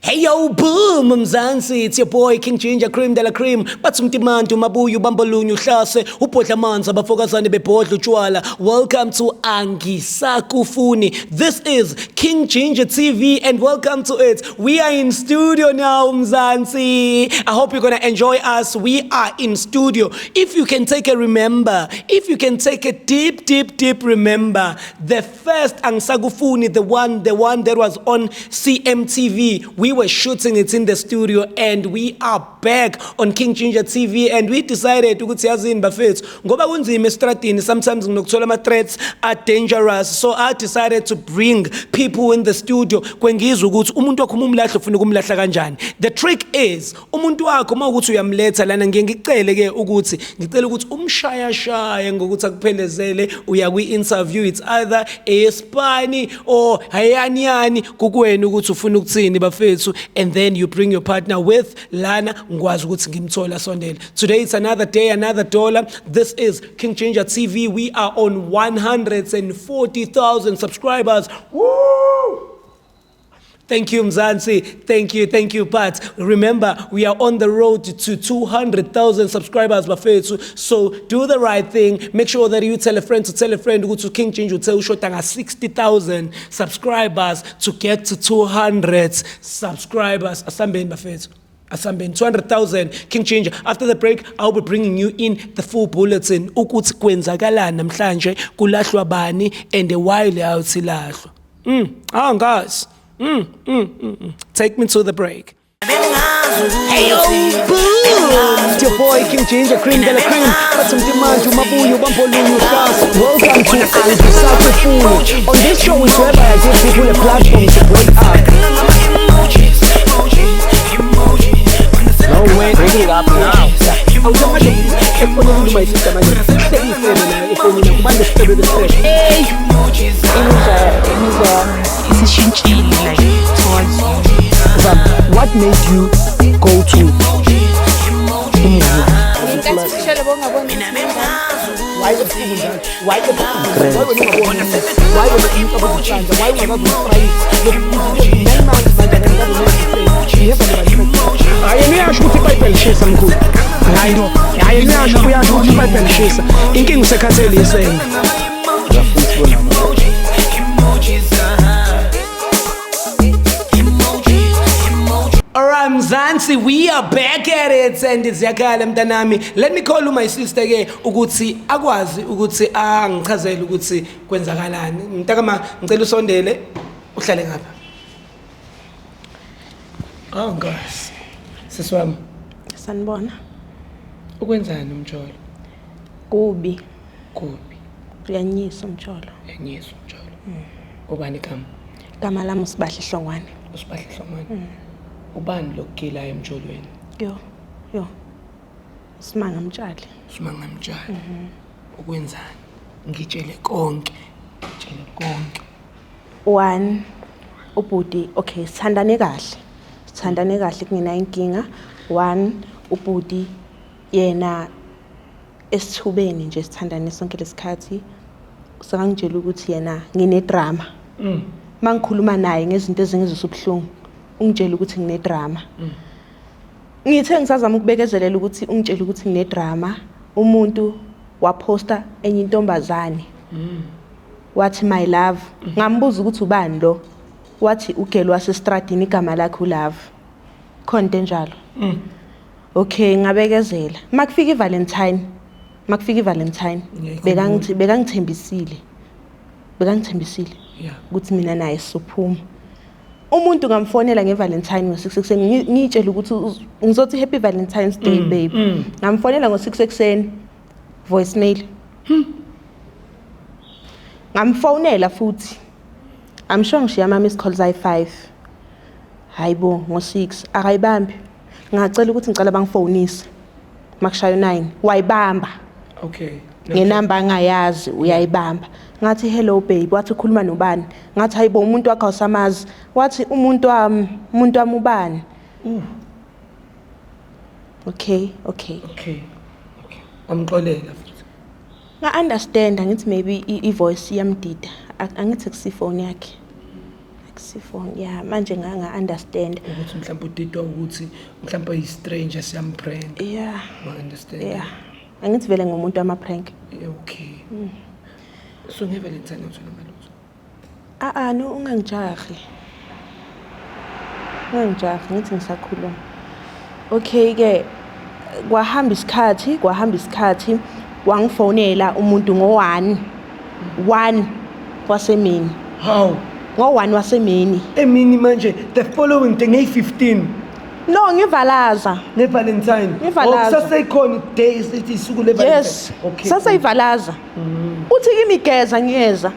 Hey yo, boom, Mzansi, it's your boy King Ginger, cream de la cream. Batsumtimantu, mabuyu, bambolunyu, hlase, upotla manza, bafokazane bebodlo chwala. Welcome to Angisakufuni. This is King Ginger TV and welcome to it. We are in studio now, Mzansi. I hope you're gonna enjoy us. We are in studio. If you can take a deep remember, the first Angisakufuni, the one that was on CMTV. We were shooting it in the studio and we are back on King Ginger TV and we decided ukuthi yazini bafethu ngoba kunzima estradini sometimes nginokuthola ama threats are dangerous, so I decided to bring people in the studio kwengizwe ukuthi umuntu wakho umlahla ufuna ukumlahla kanjani. The trick is umuntu wakho mawukuthi uyamletha lana ngicela ke ukuthi umshaya ngokuthi akuphelezele uya kwi-interview, it's either eSpani or hayani kukwena ukuthi ufuna ukuthini bafethu, and then you bring your partner with lana ngwazi ukuthi ngimthola sondela. Today it's another day, another dollar. This is King Ginger TV. We are on 140,000 subscribers. Woo! Thank you, Mzansi. Thank you, Pat. Remember, we are on the road to 200,000 subscribers, bafethu. So do the right thing. Make sure that you tell a friend go to King Ginger, tell Shotanga 60,000 subscribers to get to 200 subscribers. Asambeni, bafethu. Asambeni 200,000 King Ginger. After the break, I'll be bringing you in the full bulletin. Ukuthi kwenzakalani namhlanje, kulahlwa bani and why awusilahlwa. Guys. Take me to the break. Hey yo, boom! It's your boy King Ginger, cream de la cream. Batsumtimantu, mabuyu, bambolunyu, hlase. Welcome to Angisakufuni. On this show is whereby I give people a platform to break up. No way, bring it up now. Hey! What made you go to Alright, Mzansi, we are back at it and it's yakala mntanami. Let me call my sister ke ukuthi akwazi ukuthi angichazele ukuthi kwenzakalani. Mntakama ngicela usondele uhlale ngapha. Oh gosh. Siswami. Sanibona. Ukwenzani umjolo? Kubi. Uyanyisa umjolo. Ubani kama? Gama lami uSibahle Hlongwane. Ubani lokugila emjolweni? Yo. Simanga Mtshali. Ukwenzani? Ngitshele konke. 1 ubhuti, okay, sithandane kahle kungena inkinga. 1 ubhuti yena esithubeni nje sithandane sonke lesikhathi. Sakangitshela ukuthi yena ngine drama. Mangikhuluma naye ngezinto ezingizwe ubhlungu, ungitshela ukuthi ngine drama. Ngithe ngisazama ukubekezelela ukuthi ungitshela ukuthi ngine drama. Umuntu waposta enye intombazane. Wathi my love. Ngambuza ukuthi ubani lo? Wathi ugelo wasestradini igama lakhe uLove. Khonto enjalo. Okay, ngabekezela. Makufika iValentine. Bekangithembisile. Yeah. Ukuthi mina naye sizophuma. Umuntu ngamfonela ngeValentine ngo6 ekseni ngitshela ukuthi ngizothi happy Valentine's Day babe. Ngamfonela ngo6 ekseni voicemail. Ngamfonela futhi. I'm sure ngishiya ama miss calls ayi5. Hayibo ngo6 akayibambi. Ngacela ukuthi ngicela bangifonise. Makushayo 9 wayibamba. Okay. Ngenamba angayazi uyayibamba. Ngathi hello babe, wathi ukhuluma nobani? Ngathi hayibo umuntu wakho awusamazi. Wathi umuntu wami ubani? Okay. Amxolela futhi. Nga understand ngithi maybe I voice yamdida. Angithi kusifone yakhe. Sifone yeah manje nga understand ukuthi mhlawumbe udidwa ukuthi mhlawumbe yi stranger siyamprend yeah understand yeah angithi vele ngumuntu ama prank okay so ngevalentine uthona malutho no ungangijahi ngithi ngisakhuluma okay ke kwahamba isikhathi wangifonela umuntu ngo1 wasemini how ngo1 wasemini emini manje the following day ngay15 no ngivalaza ngevalentine Ngivalaza. sasekhona days ethi isuku levalentine yes sasayivalaza uthi kimi geza ngiyeza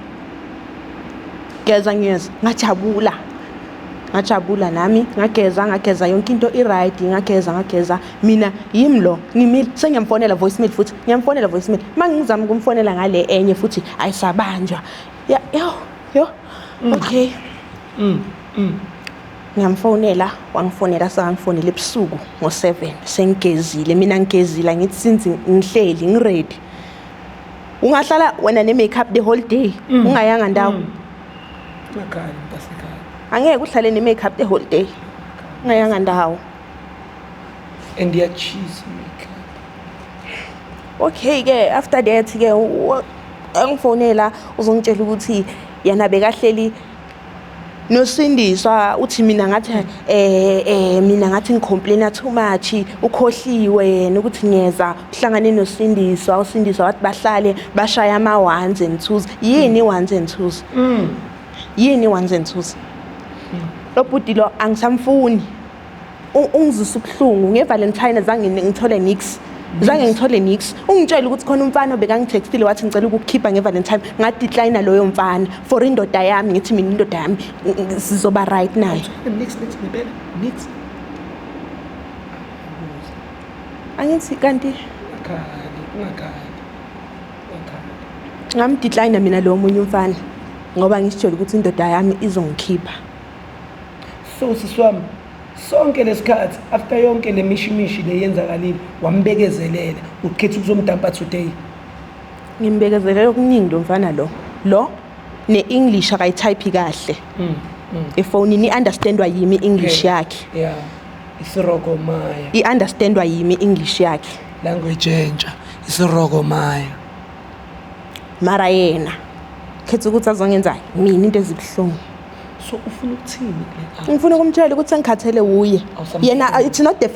ngajabula nami ngageza yonke into iright ngageza mina yimlo ngimile sengiyamfonela voicemail futhi mangizama ukumfonela ngale enye futhi ayisabanjwa yo okay wangifonela sangifonela ebusuku ngo7 sengigezile mina ngigezile ngithi since ngihleli ngiready ungahlala wena ne makeup the whole day ungayanga ndawo ekhaya mntasekhaya angeke uhlale ne makeup the whole day ungayanga ndawo and ya cheese makeup okay ke after that ke angifonela uzongitshela ukuthi yana bekahleli nosindiswa uthi mina ngathi ngicomplaina too much ukhohliwe yena ukuthi ngiyeza uhlangane nosindiswa wathi bahlale bashaya ama 1s and 2s yini 1s and 2s yini 1s and 2s lo bhuti lo angisamfuni ungizisa ubhlungu ngevalentine zange ngithole nix ungitshela ukuthi khona umfana obekangitextile wathi ngicela ukukhipha ngevalentine ngadecline loyo mfana for indoda yami ngithi mina indoda yami sizoba right nayo nix angithi kanti ungakali ngamdecline mina lo munye umfana ngoba ngisitshela ukuthi indoda yami izongikhipha so siswami sonke lesikhathi after yonke le mishimishi leyenzakalile wambekezelela ukhetha ukuzomdampa today ngimbekezelela okuningi lo mfana lo ne-English akayitype kahle efonini i-understandwa yimi English yakhe yeah isiroko maya i-understandwa yimi English yakhe language entsha isiroko maya mara yena khetha ukuthi azongenza mina into ezibhlungu so ufuna ukuthini ngifuna ukumtshela ukuthi ngikhathele uye yena it's not the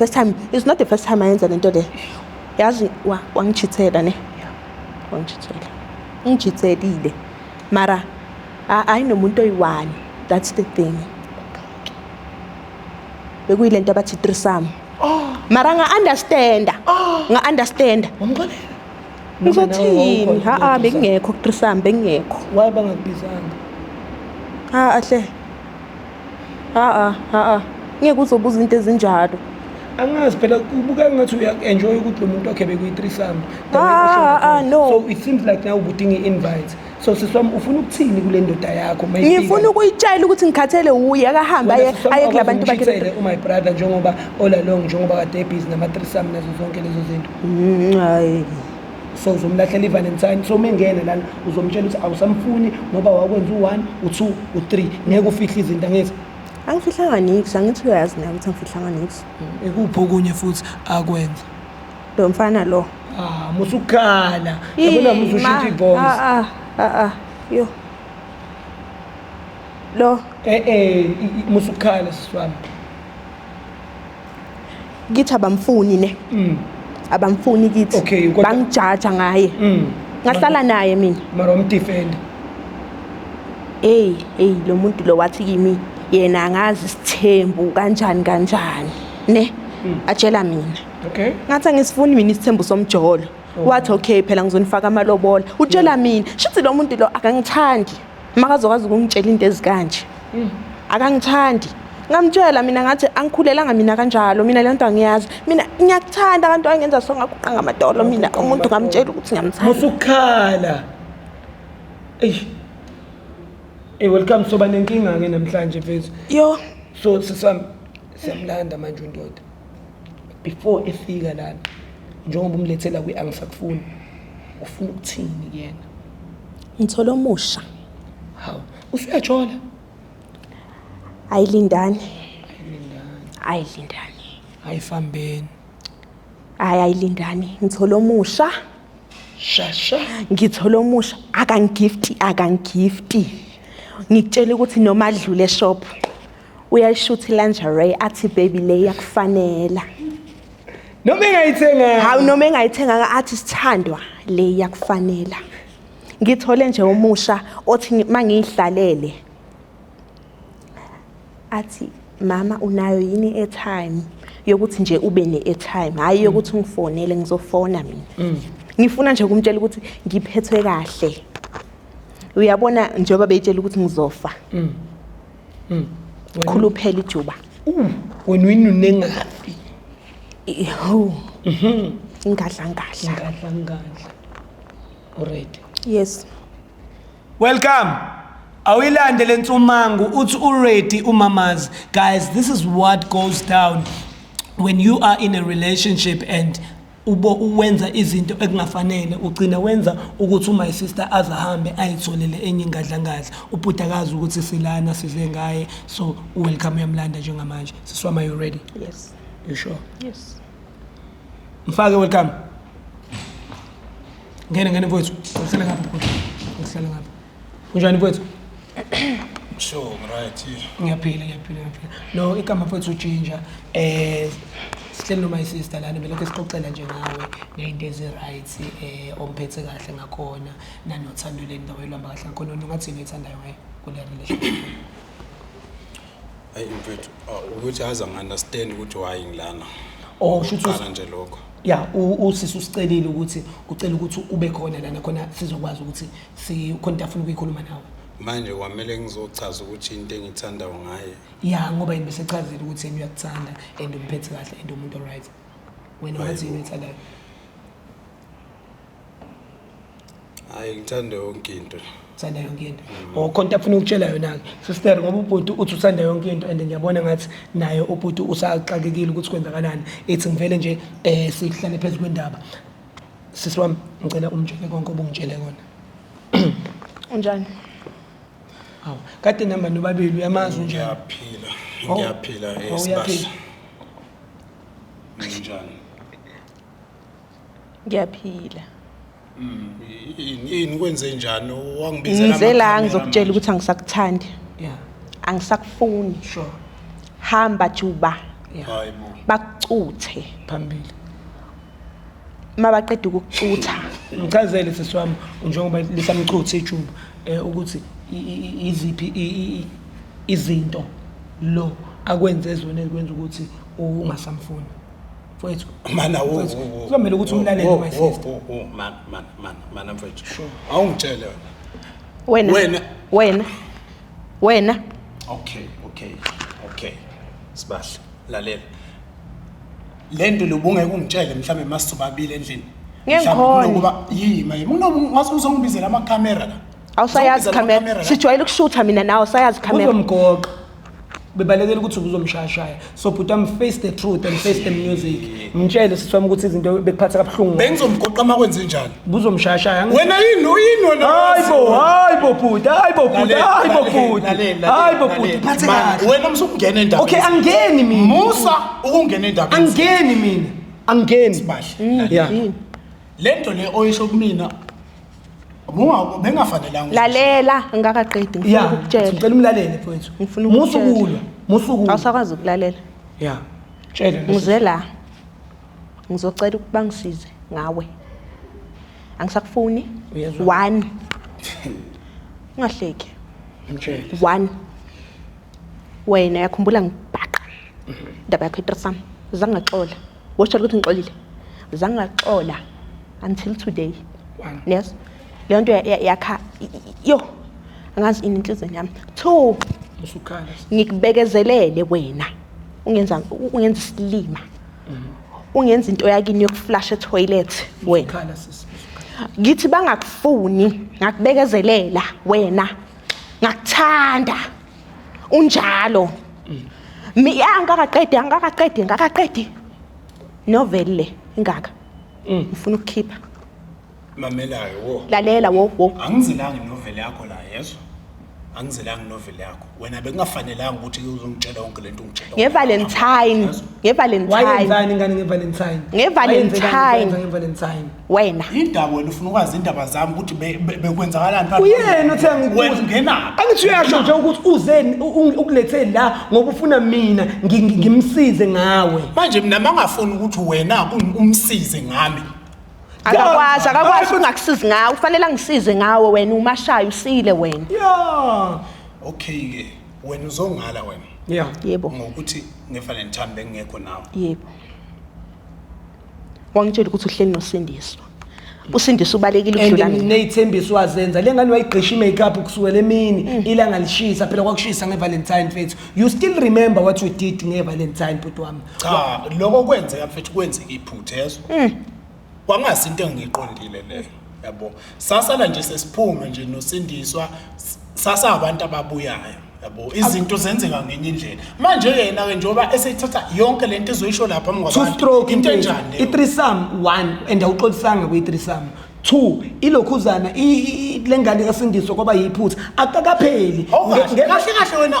first time ayenza lento le yazi wangithithela ne ngithithelile mara ayinomuntu oyi1 that's the thing bekuyilento abathi threesome mara nga-understanda wamxolela ngizothini bekungekho threesome bekungekho why bangakubizanga ahle ngeke uzobuza into ezinjalo angazi phela kubuka ngathi uya-enjoy ukuthi lo muntu wakhe bekuyi-threesome no so it seems like now ubudinga i-invite so siswami ufuna ukuthini kule ndoda yakho ngifuna ukuyitshela ukuthi ngikhathele uye akahambe aye kulabantu bakhe my brother njengoba all along njengoba kade ebhizi nama-threesome nazo zonke lezo zinto hayi so uzomlahlela ivalentine so mengena lana uzomtshela ukuthi awusamfuni ngoba wakwenza u1 u2 u3 ngeke ufihle izinto angithi angifihlanga nix angithi uyazi nayo ukuthi angifihlanga nix ekuphi okunye futhi akwenza lo mfana lo musukhala yabona muzushintsha ivoice yo lo musukhala siswami ngithi abamfuni ne abamfuni kithi okay bangijaja ngaye ngahlala naye mina mara umdefend lo muntu lo wathi kimi yena angazi isithembu kanjani ne atshela mina okay ngathi ngisifuni mina isithembu somjolo wathi okay phela ngizonifaka amalobola utshela mina shithi lo muntu lo akangithandi makazokwazi ukungitshela into ezikanje akangithandi ngamtshela mina ngathi angikhulelanga mina kanjalo mina lento angiyazi mina ngiyakuthanda abantu angenza so ngaguqa ngamadolo mina umuntu ngamtshela ukuthi ngiyamthanda musukhala welcome soba nenkinga ke namhlanje mfethu yo so sisami siyamlanda manje undoda before efika lana njengoba umlethela kwi-angisakufuni ufuna ukuthini kuyena ngithola omusha hawu usuyajola Ayilindani. Ayifambeni. Ayilindani. Ngithola omusha. Shasha. Ngithola omusha akangifti. Ngikutshela ukuthi noma adlule shop uyayishuthi lingerie athi baby le yakufanela. Noma engayithenga. Hawu noma engayithenga athi sithandwa le yakufanela. Ngithole nje omusha othi mangihlalele athi mama unayo yini airtime yokuthi nje ube ne-airtime hayi yokuthi ungifonele ngizofona mina. Ngifuna nje ukumtshela ukuthi ngiphethwe kahle. Uyabona njengoba beyitshela ukuthi ngizofa. Khuluphela ijuba. Wena unengafi. Ingadla. Alright. Yes. Welcome. Awilande lentsumangu uthi already umamazi. Guys, this is what goes down when you are in a relationship and uwenza izinto ekungafanele ugcina wenza ukuthi my sister azahambe ayitholele enye ingadla ubhutakazi ukuthi silana size ngaye. So welcome yamlanda njengamanje. Siswama, you ready? Yes. You sure? Yes. Mfake welcome. Ngene mfowethu. Uhlala ngapha. Unjani mfowethu? Sure, right. Ngiyaphila. No, igama mfowethu uJinja. Sihleli no my sister lana belokho sixoxela nje ngawe ngento ezi-right omphethe kahle ngakhona nanothando lendawo elihamba kahle ngakhona ungathini ethandayo ngayo kule relationship. Hayi mfethu ukuthi aza ngi-understand ukuthi why ngilana. Shuthi nje lokho. Yeah, usisi usicelile ukuthi ucela ukuthi ube khona lana khona sizokwazi ukuthi khona afuna ukuyikhuluma nawe. Manje kwamele ngizochaza ukuthi into engithandayo ngaye. Yeah, ngoba yini bese chazela ukuthi yena uyakuthanda and umphethe kahle and umuntu right. Wena wathini ethandayo? Hayi ngithanda yonke into. Uthanda yonke into. Khona afuna ukutshela yona ke. Sister ngoba ubhuti uthi uthanda yonke into and ngiyabona ngathi naye ubhuti usaxakekile ukuthi kwenzakalani. Ethi ngivele nje sihlale phezulu kwendaba. Sisi wami ngicela umtshele konke obungitshele kona. Unjani? Hawu, kade namba nobabili uyamazi unjani? Ngiyaphila esibasha. Unjani? Ngiyaphila. Yini kwenze njani? Wangibizela Ngize la ngizokutshela ukuthi angisakuthandi. Yeah. Angisakufuni. Sure. Hamba juba. Hayibo. Bakucuthe. Phambili. Mabaqeda ukucutha. Ngichazele sisiwami njengoba lisamchutha ejuba ukuthi iziphi izinto lo akwenze ezone kwenza ukuthi ungasamfuni. Mfowethu. Mana kuzomela ukuthi umlalele my sister. Man mfowethu. Awungitshele wena. Wena. Okay. Sibahle. Lalela. Lento lobungeke ungitshele mhlambe masizobabili endlini. Ngikhona ngoba yima ngase uzongibizela ama-camera la. Awusayazi camera. Sijwayele ukushutha mina nawe sayazi camera. Uzomgoqa. Bebalekela ukuthi uzomshashaya. So but face the truth and face the music. Ngitshele siswami ukuthi izinto bekuphatha kabhlungu. Bengizomgoqa makwenze njani? Uzomshashaya. Wena yini wena? Hayibo bhuti. Phathe kahle. Wena msukungena endabeni. Okay, angeni mina. Musa ukungena endabeni. Angeni mina. Angeni. Sibahle. Yeah. Lento le oyisho kumina bengafanelanga. Lalela ngakaqedi ngifuna ukutshela. Ngicela umlalele mfowethu. Ngifuna ukutshela. Musukulwa. Awusakwazi ukulalela. Yeah. Tshela. Ngize la. Ngizocela ukuba ngisize ngawe. Angisakufuni. 1. Ungahleki. Ngitshela. 1. Wena yakhumbula ngibhaqa. Indaba yakho eTrisam. Zangaxola. Washo ukuthi ngixolile. Zangaxola until today. 1. Yes. Le nto yakha yo angazi ini inhliziyo yami. 2. Usukhala. Ngikubekezelele wena. Ungenza isilima. Ungenza into yakini yokuflash etoilet wena. Ukhala sisi. Ngithi bangakufuni ngakubekezelela wena. Ngakuthanda. Unjalo. Angakaqedi. Novelle ingaka. Ngifuna ukukhipha. Mamelayo wo. Lalela wo. Angizilanga inoveli yakho la yezwa. angizelanga inoveli yakho wena bekungafanelanga ukuthi uzongitshela yonke lento ungitshela ngevalentine wayenzani ngani ngevalentine ngevalentine wena indaba wena ufuna ukwazi indaba zami ukuthi bekwenzakalani phakathi uyena uthenga wena ungenaphi angithi uyasho nje ukuthi uzeni ukulethe la ngoba ufuna mina ngimsize ngawe manje mina mangafuni ukuthi wena umsize ngami akakwazi ungakusizi ngawe kufanele angisize ngawe wena umashayo usile wena yeah okay ke wena uzongala wena yeah yebo ngokuthi ngevalentine bengekho nawe yebo wangitshela ukuthi uhleli nosindiswa usindiswa ubalekile ukudlula mina neyithembiso wazenza lengane wayigqisha imakeup kusukela emini ilanga lishisa phela kwakushisa ngevalentine mfethu you still remember what we did ngevalentine bhuti wami cha lokho kwenzeka mfethu kwenzeka iphutha yezo kwangasi into engiqondile leyo yabo sasala nje sesiphuma nje nosindiswa sasa abantu ababuyayo yabo izinto zenzeka ngenye indlela manje yena ke njoba eseyithatha yonke lento ezoyisho lapha two-stroke ngabantu into enjani i-threesome 1 and awuxolisanga kwi-threesome 2 ilokhuzana lengane kasindiswa kwaba yiphutha akakapheli kahle wena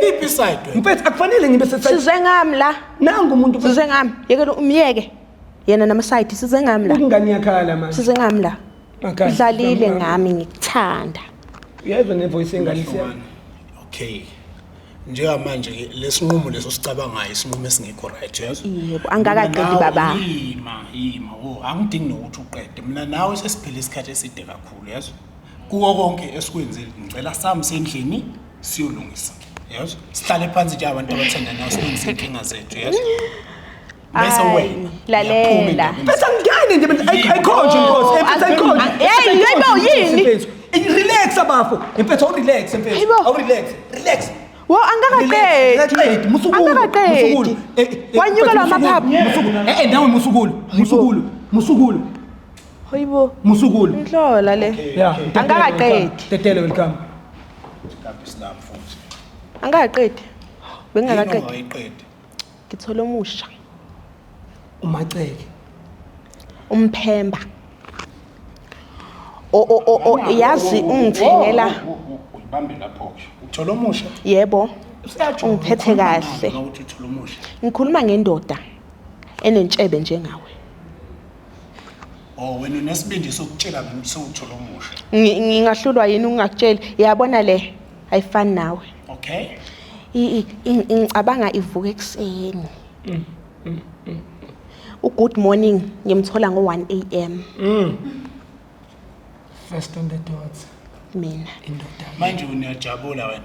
iphi side wena mfethu akufanele ngibe size ngami la nangu umuntu size ngami yeke umyeke yena namasayidi size ngami la ingane yakhala manje size ngami la udlalile ngami ngikuthanda uyezwa nevoice engane siya okay njengamanje lesinqumo leso sicabangayo isinqumo esingekho right yezo yebo angakaqedi baba yima angidingi nokuthi uqede mina nawe sesiphila isikhathi eside kakhulu yezo kuwo konke esikwenzile ngicela sami sendlini siyolungisa yezo sihlale phansi nje abantu abathandanayo silungise inkinga zethu yezo bese wena lalela bese ngiyani nje ayikhonje inkosi ayikhonje hey yebo yini relax abafo mfethu relax mfethu relax wo angakaqedi musukulu wanyuka la maphaphu nawe musukulu hayibo musukulu inhlola le angakaqedi tetele welcome kaBislam futhi angakaqedi bengakaqedi ayiqedi ngithola omusha umaceke umphemba yazi ungithengela uyibambe lapho uthola omusha yebo ungiphethe kahle ukuthi uthola omusha ngikhuluma ngendoda enentshebe njengawe wena unesibindi sokutshela mina sewuthola omusha ngingahlulwa yini ungakutshela yabona le ayifani nawe okay ngicabanga ivuka ekseni good morning ngimthola ngo1 am first on the dots mina indoda manje uniyajabula wena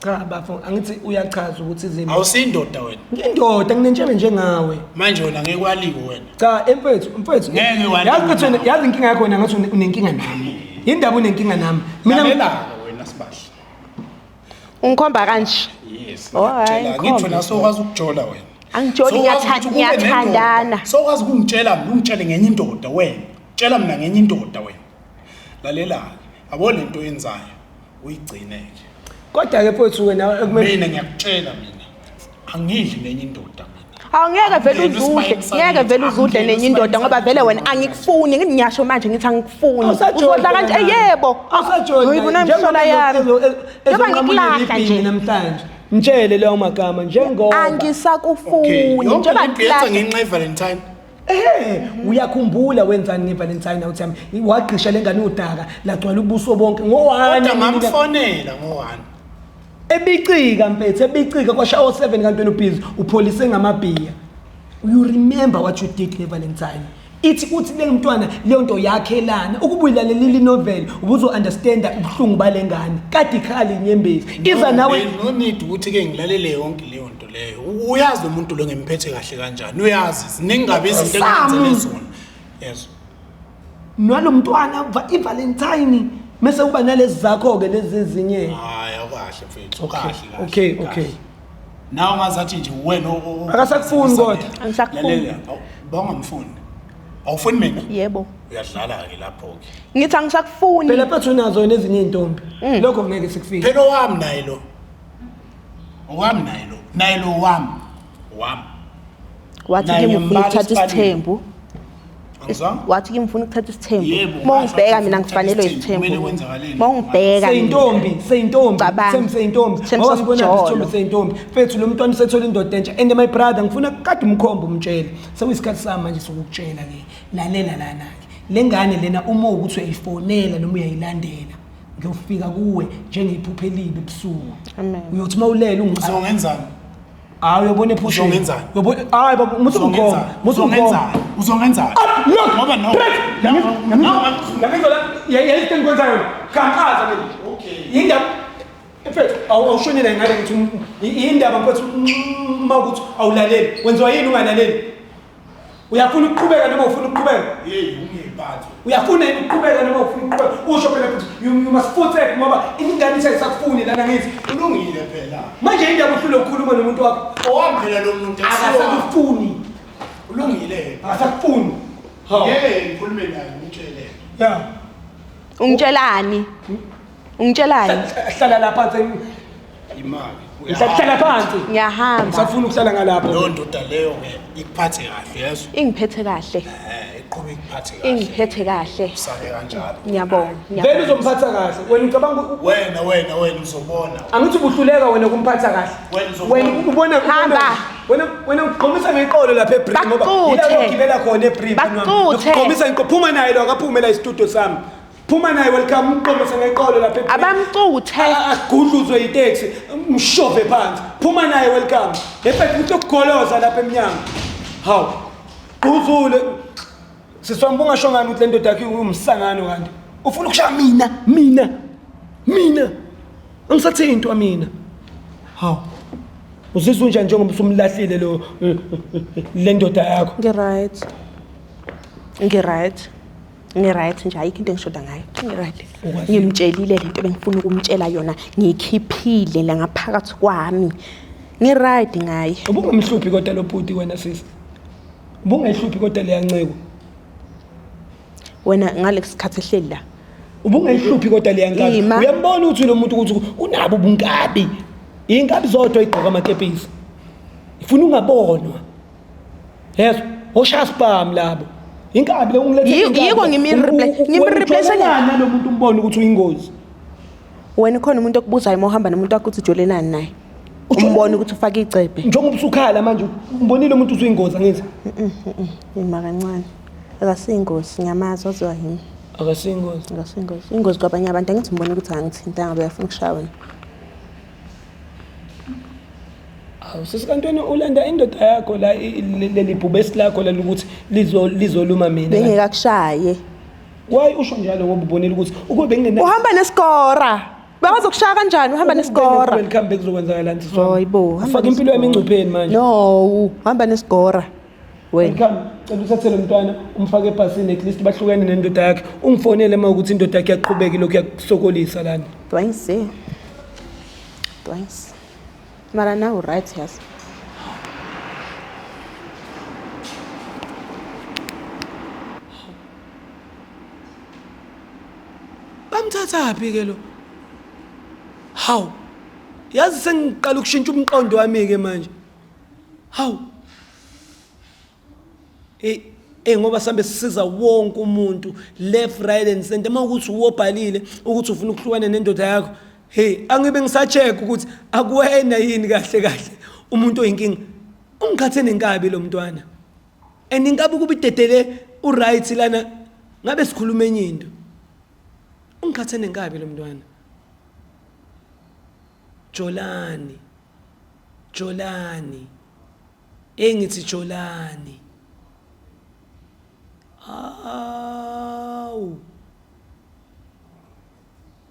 cha bafo angithi uyachaza ukuthi izimo awusindoda wena ngindoda nginentshebe njengawe manje wena ngeke waliko wena cha mfethu yazi inkinga yakho wena ngathi unenkinga nami indaba unenkinga nami mina wena sibahle ungikhomba kanje yes hayi ngitho nasokwazi ukujola wena angijoli ngiyathandana sokwazi ukungitshela mina ungitshele ngenye indoda wena tshela mina ngenye indoda wena lalela abo lento yenzayo uyigcineke kodwa ke mfethu wena mina ngiyakutshela mina angidli nenye indoda awungeke vele uzudle nenye indoda ngoba vele wena angikufuni ngiyasho manje ngithi angikufuni uzodla kanje yebo usajona njengoba yami ngoba ngikulahla nje namhlanje mtshele lawo magama njengoba angisakufuni njengoba ngikulahla ngenxa yeValentine uyakhumbula wenzani ngeValentine awuthi yami wagqisha lengane udaka lagcwala ubuso bonke ngo1 ngamfonela ngo1 ebicika mfethu ebicika kwashawo 7 kanti wena ubhizi upholise ngamabhiya you remember what you did ngeValentine ithi uthi le mntwana leyo nto yakhelana ukubuyilaleli novel ubuzo understanda ubuhlungu balengane kade ikhali inyembezi iza nawe no need ukuthi ke ngilalele yonke leyo nto leyo uyazi umuntu lo ngemphethe kahle kanjani uyazi ningabe izinto engenzele zona yes nalomntwana iValentine mase kuba nalezi zakho ke lezi ezinye hayi akahle mfethu kahle okay nawe ngazathi nje wena akasakufuni kodwa angisakufuni bangamfuni awufuni mina yebo uyadlala ke lapho ke ngithi angisakufuni phela phethu unazo nezinye intombi lokho ngeke sikufike phela wami nayilo wami wathi ngimuthatha isithembu Uzwa? wathi ngifuna ukuthatha isithembu Yebo, uma ungibheka ngasho mina ukuthi ngifanelwe ukuthatha isithembu kumele kwenzakaleni? uma ungibheka Seyintombi Cabanga. Thembi seyintombi Thembi ngoba sibona somjolo. isithombe seyintombi fethu lo mntwana usethola indoda entsha and my brother ngifuna kade umkhomba umtshele sekuyisikhathi sami manje sokukutshela ke lalela lana ke lengane lena uma ukuthi uyayifonela noma uyayilandela ngiyofika kuwe njengephupho elibi ebusuku Amen. uyothi mawulela Uzongenzani? hayi uyobona ephusha Uzongenzani? hayi baba musungkhomba Uzongenzani? look Ngoba no. Yamizwa yayisithi engikwenzayo khankaza mina Okay. indaba mfethu awushonela ngale ngithi indaba mfethu mawukuthi awulaleli wenziwa yini ungalaleli uyafuna ukuqhubeka noma ufuna ukuqhubeka Hey, ungiyiphathe. uyafuna yini ukuqhubeka noma ufuna ukuqhubeka usho phela futhi you must protect ngoba ingane isayisakufuni lana ngithi Ulungile phela. manje indaba uhlule ukukhuluma nomuntu wakho Owaphela lo muntu akasakufuni ulungile. akasakufuni Ngeke ngikhulume naye ngitshele. ya ungitshelani hlala lapha phansi Imali. hlala phansi ngiyahamba ngisafuna ukuhlala ngalapha Lo ndoda leyo ke ikuphathe kahle yeso. ingiphethe kahle Iqhubeka ikuphathe kahle. ingiphethe kahle Sake kanjalo. ngiyabonga vele uzomphatha kahle wena ngicabanga Wena uzobona. angithi ubuhluleka wena kumphatha kahle Wena uzobona. wena ubona Hamba. wena ugqomisa ngeqolo lapha eBrim ngoba Baquthe. yila ogibela khona eBrim Baquthe. ugqomisa ngeqolo phuma naye lo akaphume la istudio sami phuma naye welcome ugqomisa ngeqolo lapha eBrim abamcuthe agudluzwe itaxi mshove phansi phuma naye welcome efethu uthi ukugoloza lapha emnyango hawu uzule siswamba ungasho ngani ukuthi le ndoda yakhe umsangano kanti ufuna ukushaya mina angisathe into mina hawu uzizwe njani njengoba usumlahlile lo le ndoda yakho ngiright nje ayikho into engishoda ngayo ngiright ngimtshelile lento bengifuna ukumtshela yona ngikhiphile la ngaphakathi kwami ngiright ngaye ubungamhluphi kodwa lo bhuti wena sisi ubungayihluphi kodwa le yanceko wena ngalesikhathi ehleli la ubungayihluphi kodwa le yankabi Ima. uyambona ukuthi lo muntu ukuthi unabo ubunkabi inkabi zodwa igqoka amakepisi ifuna ungabonwa yeso oshaya spam labo inkabi le ungilethe Yiko ngimreplace lo muntu umbone ukuthi uyingozi wena khona umuntu okubuzayo uma uhamba nomuntu wakho uthi ujolenani naye umbone ukuthi ufake icebe njengoba usukhala manje umbonile umuntu usuyingozi angithi ima kancane akasiyingozi ngiyamazi waziwa yini akasiyingozi akasiyingozi ingozi kwabanye abantu angithi mbone ukuthi angithintanga bayafuna ukushaya wena awusesikantweni ulanda indoda yakho la leli bhubesi lakho la ukuthi lizoluma mina bengekakushaye why usho njalo ngoba ubonile ukuthi ukube bengena uhamba nesikora bazokushaya kanjani uhamba nesikora welcome back kuzokwenzakala nti Hayibo, ufaka impilo yami engcupheni manje no uhamba nesikora wena welcome cela uthathe lo mntwana umfake ebhasini at least bahlukene nendoda yakhe ungifonele uma ukuthi indoda yakhe yaqhubeka lokhu yakusokolisa lana twice mara now right yes bamthathaphi ke lo hawu yazi sengiqala ukushintsha umqondo wami ke manje hawu ngoba sambe sisiza wonke umuntu left right and center mawukuthi uwobhalile ukuthi ufuna ukuhlukana nendoda yakho hey angibe ngisacheck ukuthi akuwena yini kahle umuntu oyinkinga ungikhathe nenkabi lo mntwana and inkabi kuba idedele uright lana ngabe sikhuluma enye into ungikhathe nenkabi lo mntwana Jolani engithi Jolani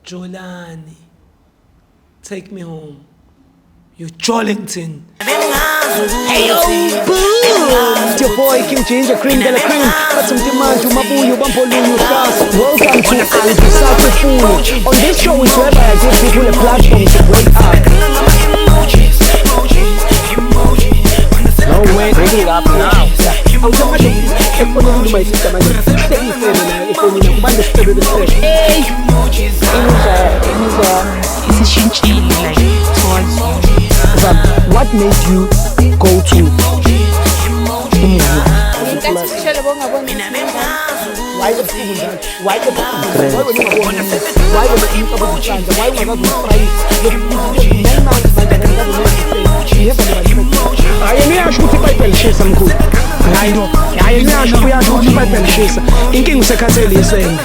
Jolani take me home you Jollington hey yo it's your boy King Ginger Cream de la Cream Batumtimaju Mabuyu Bampolunyu Stars welcome to Sakufuni on this show is whereby I give people a platform to break up no way bring it up now what made you go to ukuthi manje Sishele bongabona. why the fool that why the fool why when you go why when you come to Uganda why when you go hayi niyasho ukuthi iBhayibheli lishisa mkhulu hayi niyasho uyasho ukuthi iBhayibheli lishisa inkinga usekhathele yesena